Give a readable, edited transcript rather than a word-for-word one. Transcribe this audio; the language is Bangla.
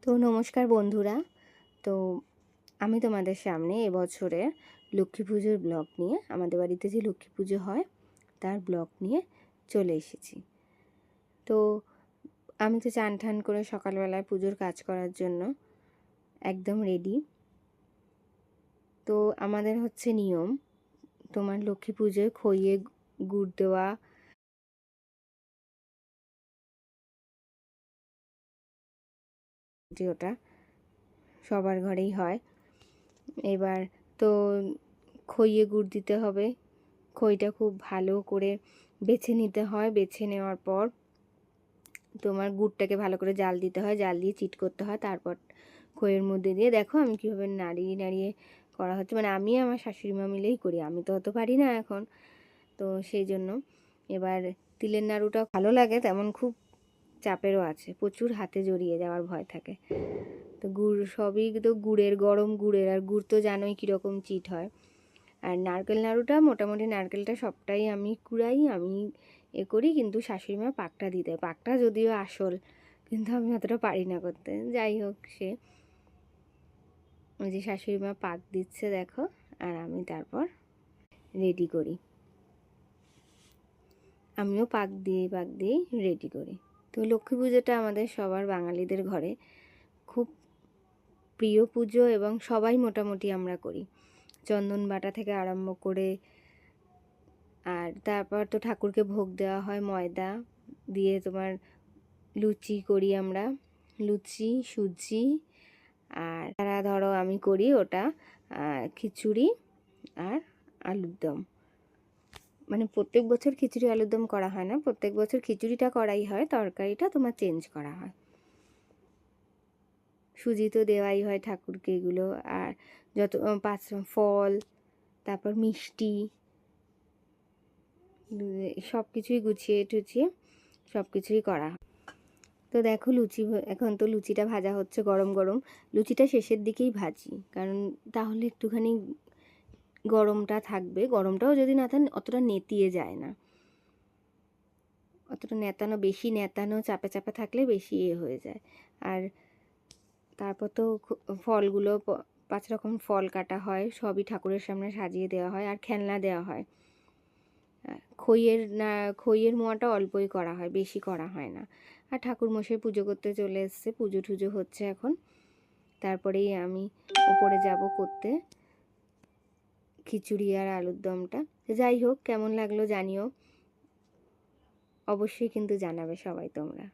তো নমস্কার বন্ধুরা। তো আমি তোমাদের সামনে এবছরে লক্ষ্মী পুজোর ব্লগ নিয়ে, আমাদের বাড়িতে যে লক্ষ্মী পুজো হয় তার ব্লগ নিয়ে চলে এসেছি। তো আমি তো চান ঠান করে সকালবেলায় পুজোর কাজ করার জন্য একদম রেডি। তো আমাদের হচ্ছে নিয়ম, তোমার লক্ষ্মী পুজোয় খইয়ে গুড় দেওয়া, যে ওটা সবার ঘরেই হয়। এবার তো খইয়ে গুড় দিতে হবে। খইটা খুব ভালো করে বেছে নিতে হয়। বেছে নেওয়ার পর তোমার গুড়টাকে ভালো করে জাল দিতে হয়, জাল দিয়ে চিট করতে হয়। তারপর খইয়ের মধ্যে দিয়ে দেখো আমি কীভাবে নাড়িয়ে নাড়িয়ে করা হচ্ছে, মানে আমি আমার শাশুড়ি মা মিলেই করি, আমি তো অত পারি না এখন। তো সেই জন্য এবার তিলের নাড়ুটাও ভালো লাগে, তেমন খুব চাপেরও আছে, প্রচুর হাতে জড়িয়ে যাওয়ার ভয় থাকে। তো গুড় সবই তো গুড়ের, গরম গুড়ের, আর গুড় তো জানোই কীরকম চিট হয়। আর নারকেল নাড়ুটা মোটামুটি নারকেলটা সবটাই আমি কুড়াই, আমি করি, কিন্তু শাশুড়ি মা পাকটা দিতে, পাকটা যদিও আসল, কিন্তু আমি অতটা পারি না করতে। যাই হোক, সে ওই যে শাশুড়ি মা পাক দিচ্ছে দেখো, আর আমি তারপর রেডি করি, আমিও পাক দিয়েই রেডি করি। তো লক্ষ্মী পুজোটা আমাদের সবার বাঙালিদের ঘরে খুব প্রিয় পুজো, এবং সবাই মোটামুটি আমরা করি, চন্দন বাটা থেকে আরম্ভ করে। আর তারপর তো ঠাকুরকে ভোগ দেওয়া হয় ময়দা দিয়ে, তোমার লুচি করি আমরা, লুচি সুজি, আর তারা ধরো আমি করি ওটা খিচুড়ি আর আলুর দম। মানে প্রত্যেক বছর খিচুড়ি আলুর দম করা হয় না, প্রত্যেক বছর খিচুড়িটা করাই হয়, তরকারিটা তোমার চেঞ্জ করা হয়। সুজি তো দেওয়াই হয় ঠাকুরকে এগুলো, আর যত 5 ফল, তারপর মিষ্টি, সব কিছুই গুছিয়ে টুছিয়ে সব কিছুই করা হয়। তো দেখো লুচি, এখন তো লুচিটা ভাজা হচ্ছে গরম গরম। লুচিটা শেষের দিকেই ভাজি, কারণ তাহলে একটুখানি গরমটা থাকবে, গরমটাও যদি না থাকে অতটা নেতিয়ে যায় না, অতটা নেতানো, বেশি নেতানো চাপে চাপে থাকলে বেশি হয়ে যায়। আর তারপর তো ফলগুলো 5 রকম ফল কাটা হয়, সবই ঠাকুরের সামনে সাজিয়ে দেওয়া হয়, আর খেলনা দেওয়া হয়। খইয়ের মোয়াটা অল্পই করা হয়, বেশি করা হয় না। আর ঠাকুর মশাই পুজো করতে চলে এসছে, পুজো টুজো হচ্ছে এখন, তারপরেই আমি উপরে যাব করতে খিচুড়ি আর আলুর দমটা। যাই হোক, কেমন লাগলো জানিও, অবশ্যই কিন্তু জানাবে সবাই তোমরা।